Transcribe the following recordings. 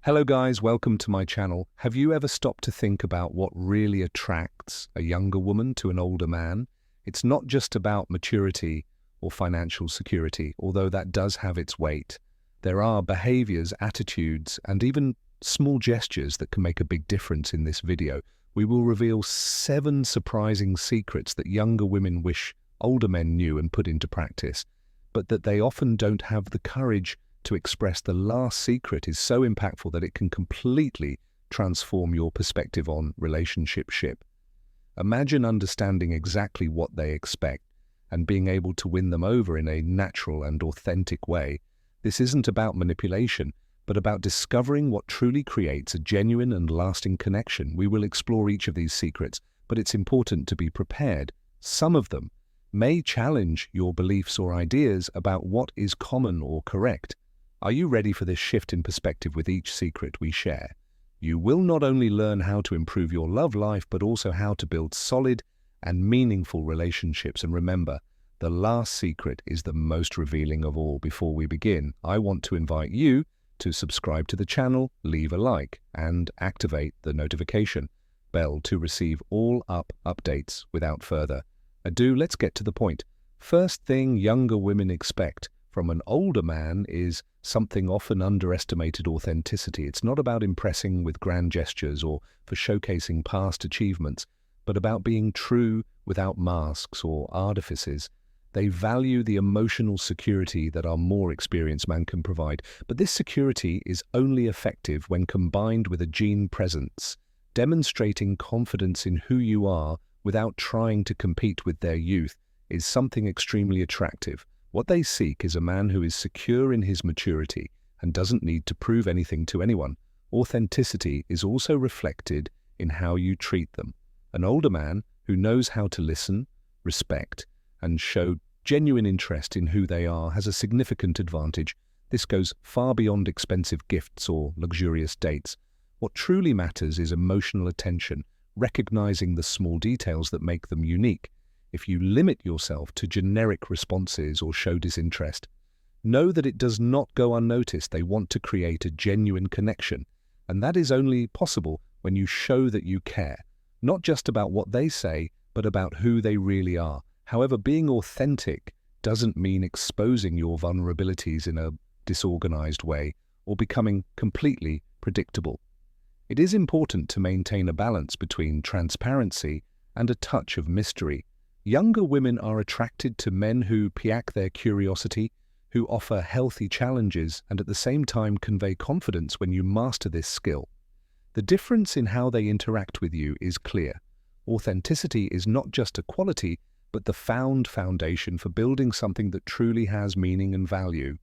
Hello guys, welcome to my channel. Have you ever stopped to think about what really attracts a younger woman to an older man? It's not just about maturity or financial security, although that does have its weight. There are behaviors, attitudes, and even small gestures that can make a big difference in this video. We will reveal 7 surprising secrets that younger women wish older men knew and put into practice, but that they often don't have the courage to express. The last secret is so impactful that it can completely transform your perspective on relationship. Imagine understanding exactly what they expect and being able to win them over in a natural and authentic way. This isn't about manipulation, but about discovering what truly creates a genuine and lasting connection. We will explore each of these secrets, but it's important to be prepared. Some of them may challenge your beliefs or ideas about what is common or correct. Are you ready for this shift in perspective with each secret we share? You will not only learn how to improve your love life, but also how to build solid and meaningful relationships. And remember, the last secret is the most revealing of all. Before we begin, I want to invite you to subscribe to the channel, leave a like, and activate the notification bell to receive all updates. Without further ado, let's get to the point. First thing younger women expect from an older man is something often underestimated: authenticity. It's not about impressing with grand gestures or for showcasing past achievements, but about being true without masks or artifices. They value the emotional security that our more experienced man can provide, but this security is only effective when combined with a genuine presence. Demonstrating confidence in who you are without trying to compete with their youth is something extremely attractive. What they seek is a man who is secure in his maturity and doesn't need to prove anything to anyone. Authenticity is also reflected in how you treat them. An older man who knows how to listen, respect, and show genuine interest in who they are has a significant advantage. This goes far beyond expensive gifts or luxurious dates. What truly matters is emotional attention, recognizing the small details that make them unique. If you limit yourself to generic responses or show disinterest, know that it does not go unnoticed. They want to create a genuine connection, and that is only possible when you show that you care, not just about what they say, but about who they really are. However, being authentic doesn't mean exposing your vulnerabilities in a disorganized way or becoming completely predictable. It is important to maintain a balance between transparency and a touch of mystery. Younger women are attracted to men who pique their curiosity, who offer healthy challenges, and at the same time convey confidence. When you master this skill, the difference in how they interact with you is clear. Authenticity is not just a quality, but the foundation for building something that truly has meaning and value.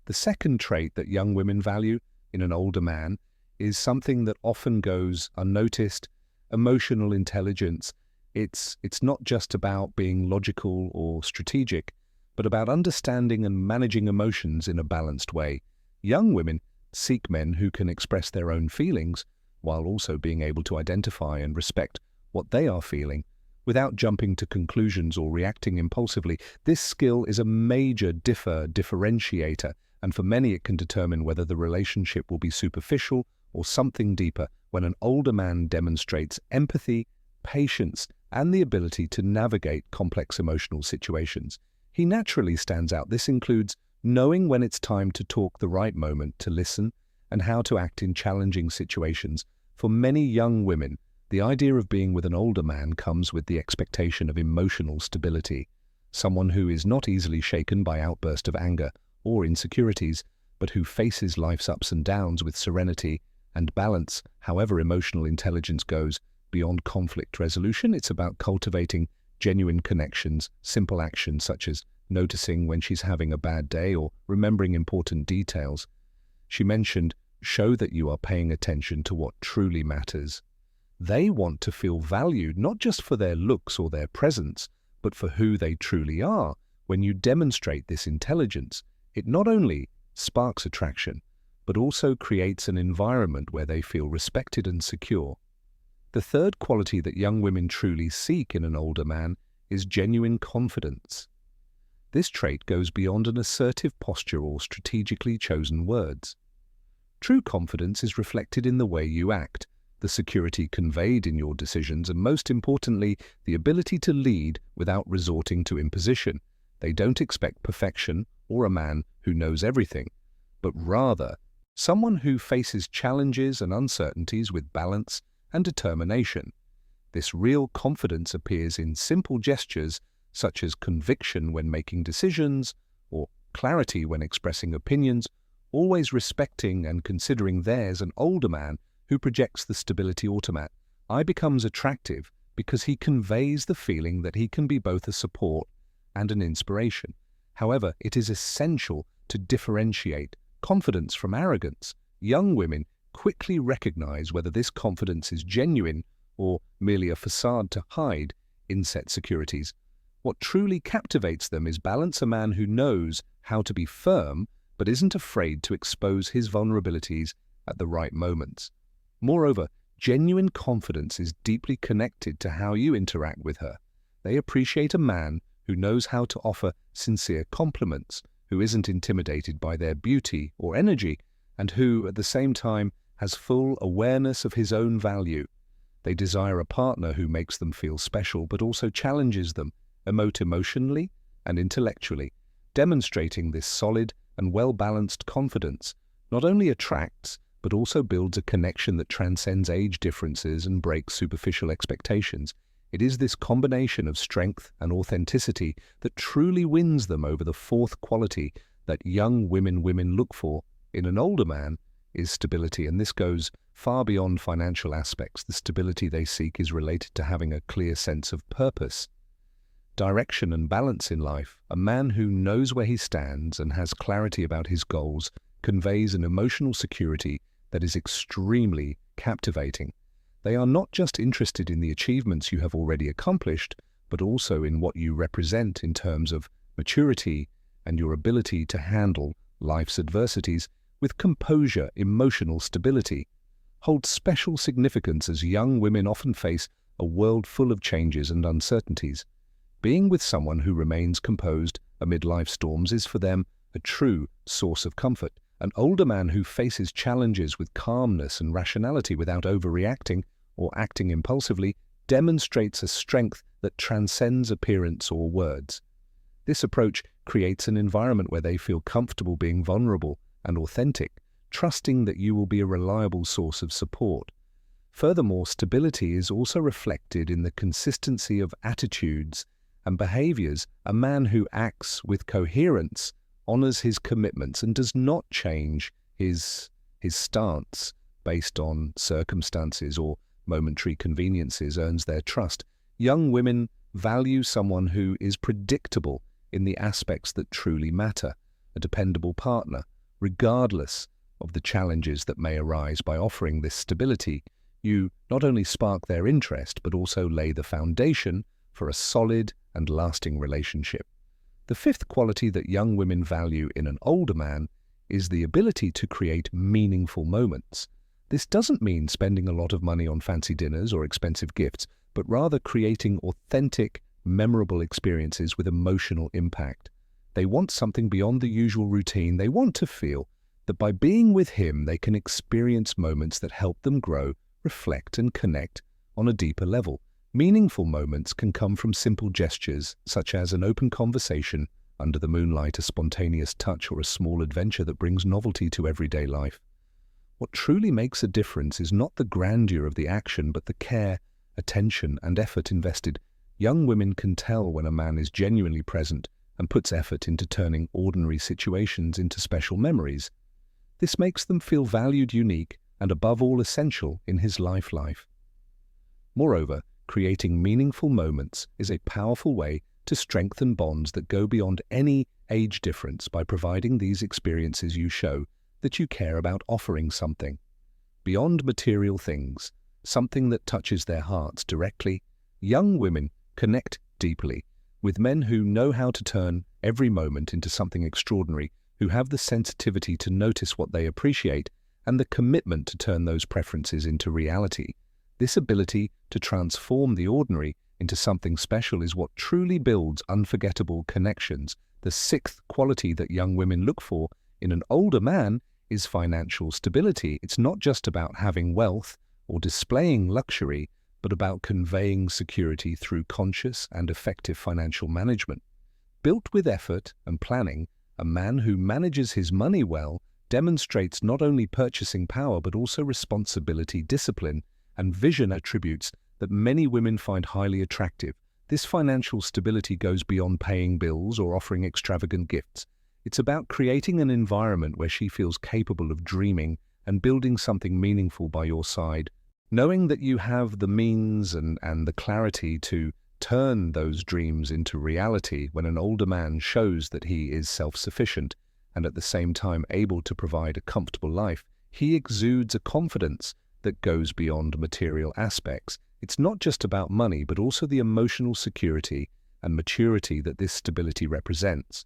The second trait that young women value in an older man is something that often goes unnoticed: emotional intelligence. It's not just about being logical or strategic, but about understanding and managing emotions in a balanced way. Young women seek men who can express their own feelings while also being able to identify and respect what they are feeling without jumping to conclusions or reacting impulsively. This skill is a major differentiator, and for many it can determine whether the relationship will be superficial or something deeper. When an older man demonstrates empathy, patience, and the ability to navigate complex emotional situations, he naturally stands out. This includes knowing when it's time to talk, the right moment to listen, and how to act in challenging situations. For many young women, the idea of being with an older man comes with the expectation of emotional stability, someone who is not easily shaken by outbursts of anger or insecurities, but who faces life's ups and downs with serenity and balance. However, emotional intelligence goes beyond conflict resolution. It's about cultivating genuine connections. Simple actions such as noticing when she's having a bad day or remembering important details she mentioned show that you are paying attention to what truly matters. They want to feel valued not just for their looks or their presence, but for who they truly are. When you demonstrate this intelligence, it not only sparks attraction, but also creates an environment where they feel respected and secure. The third quality that young women truly seek in an older man is genuine confidence. This trait goes beyond an assertive posture or strategically chosen words. True confidence is reflected in the way you act, the security conveyed in your decisions, and most importantly, the ability to lead without resorting to imposition. They don't expect perfection or a man who knows everything, but rather someone who faces challenges and uncertainties with balance and determination. This real confidence appears in simple gestures such as conviction when making decisions or clarity when expressing opinions, always respecting and considering theirs. An older man who projects the stability automat becomes attractive because he conveys the feeling that he can be both a support and an inspiration. However, it is essential to differentiate confidence from arrogance. Young women quickly recognize whether this confidence is genuine or merely a facade to hide inset securities. What truly captivates them is balance, a man who knows how to be firm but isn't afraid to expose his vulnerabilities at the right moments. Moreover, genuine confidence is deeply connected to how you interact with her. They appreciate a man who knows how to offer sincere compliments, who isn't intimidated by their beauty or energy, and who, at the same time, has full awareness of his own value. They desire a partner who makes them feel special but also challenges them, emotionally and intellectually. Demonstrating this solid and well-balanced confidence not only attracts but also builds a connection that transcends age differences and breaks superficial expectations. It is this combination of strength and authenticity that truly wins them over. The fourth quality that young women look for in an older man is stability, and this goes far beyond financial aspects. The stability they seek is related to having a clear sense of purpose, direction and balance in life. A man who knows where he stands and has clarity about his goals conveys an emotional security that is extremely captivating. They are not just interested in the achievements you have already accomplished, but also in what you represent in terms of maturity and your ability to handle life's adversities with composure. Emotional stability holds special significance as young women often face a world full of changes and uncertainties. Being with someone who remains composed amid life storms is for them a true source of comfort. An older man who faces challenges with calmness and rationality without overreacting or acting impulsively demonstrates a strength that transcends appearance or words. This approach creates an environment where they feel comfortable being vulnerable and authentic, trusting that you will be a reliable source of support. Furthermore, stability is also reflected in the consistency of attitudes and behaviors. A man who acts with coherence, honors his commitments, and does not change his stance based on circumstances or momentary conveniences earns their trust. Young women value someone who is predictable in the aspects that truly matter, a dependable partner. Regardless of the challenges that may arise, by offering this stability, you not only spark their interest but also lay the foundation for a solid and lasting relationship. The fifth quality that young women value in an older man is the ability to create meaningful moments. This doesn't mean spending a lot of money on fancy dinners or expensive gifts, but rather creating authentic, memorable experiences with emotional impact. They want something beyond the usual routine. They want to feel that by being with him, they can experience moments that help them grow, reflect, and connect on a deeper level. Meaningful moments can come from simple gestures, such as an open conversation under the moonlight, a spontaneous touch, or a small adventure that brings novelty to everyday life. What truly makes a difference is not the grandeur of the action, but the care, attention, and effort invested. Young women can tell when a man is genuinely present and puts effort into turning ordinary situations into special memories. This makes them feel valued, unique, and above all essential in his life. Moreover, creating meaningful moments is a powerful way to strengthen bonds that go beyond any age difference. By providing these experiences, you show that you care about offering something beyond material things, something that touches their hearts directly. Young women connect deeply with men who know how to turn every moment into something extraordinary, who have the sensitivity to notice what they appreciate and the commitment to turn those preferences into reality. This ability to transform the ordinary into something special is what truly builds unforgettable connections. The sixth quality that young women look for in an older man is financial stability. It's not just about having wealth or displaying luxury, but about conveying security through conscious and effective financial management. Built with effort and planning, a man who manages his money well demonstrates not only purchasing power but also responsibility, discipline, and vision, attributes that many women find highly attractive. This financial stability goes beyond paying bills or offering extravagant gifts. It's about creating an environment where she feels capable of dreaming and building something meaningful by your side, knowing that you have the means and the clarity to turn those dreams into reality. When an older man shows that he is self-sufficient and at the same time able to provide a comfortable life, he exudes a confidence that goes beyond material aspects. It's not just about money, but also the emotional security and maturity that this stability represents.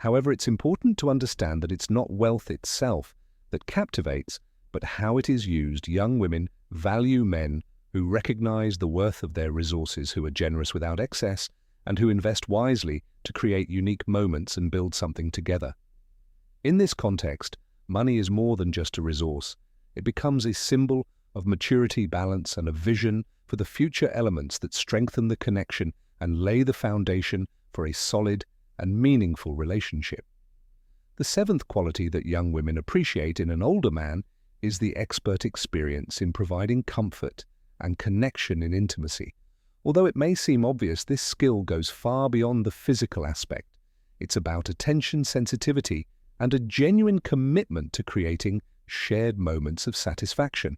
However, it's important to understand that it's not wealth itself that captivates, but how it is used. Young women value men who recognize the worth of their resources, who are generous without excess, and who invest wisely to create unique moments and build something together. In this context, money is more than just a resource. It becomes a symbol of maturity, balance, and a vision for the future, elements that strengthen the connection and lay the foundation for a solid and meaningful relationship. The seventh quality that young women appreciate in an older man is the expert experience in providing comfort and connection in intimacy. Although it may seem obvious, this skill goes far beyond the physical aspect. It's about attention, sensitivity, and a genuine commitment to creating shared moments of satisfaction.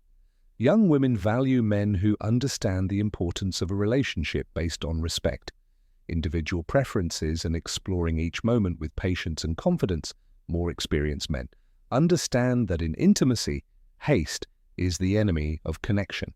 Young women value men who understand the importance of a relationship based on respect, individual preferences, and exploring each moment with patience and confidence. More experienced men understand that in intimacy, haste is the enemy of connection.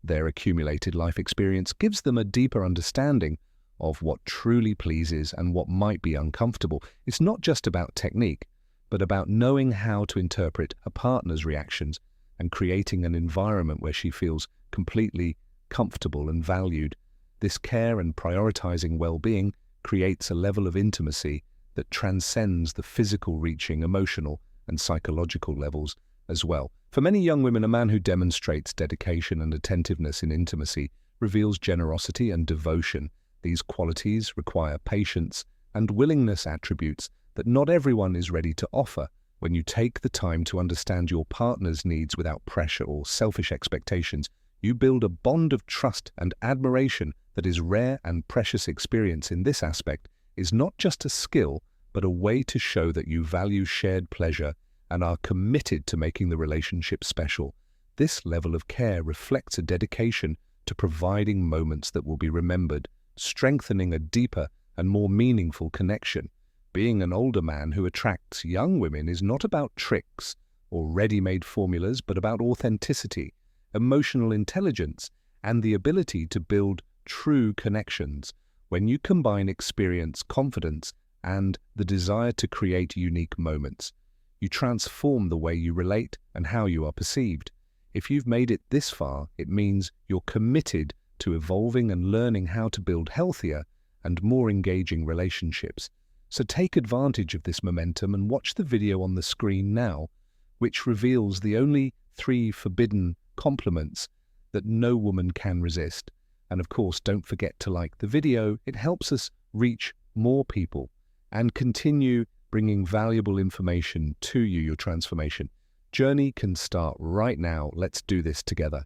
Their accumulated life experience gives them a deeper understanding of what truly pleases and what might be uncomfortable. It's not just about technique, but about knowing how to interpret a partner's reactions and creating an environment where she feels completely comfortable and valued. This care and prioritizing well-being creates a level of intimacy that transcends the physical, reaching emotional and psychological levels as well. For many young women, a man who demonstrates dedication and attentiveness in intimacy reveals generosity and devotion. These qualities require patience and willingness, attributes that not everyone is ready to offer. When you take the time to understand your partner's needs without pressure or selfish expectations, you build a bond of trust and admiration that is rare and precious. Experience in this aspect is not just a skill, but a way to show that you value shared pleasure and are committed to making the relationship special. This level of care reflects a dedication to providing moments that will be remembered, strengthening a deeper and more meaningful connection. Being an older man who attracts young women is not about tricks or ready-made formulas, but about authenticity, emotional intelligence, and the ability to build true connections. When you combine experience, confidence, and the desire to create unique moments, you transform the way you relate and how you are perceived. If you've made it this far, it means you're committed to evolving and learning how to build healthier and more engaging relationships. So take advantage of this momentum and watch the video on the screen now, which reveals the only 3 forbidden compliments that no woman can resist. And of course, don't forget to like the video. It helps us reach more people and continue bringing valuable information to you. Your transformation journey can start right now. Let's do this together.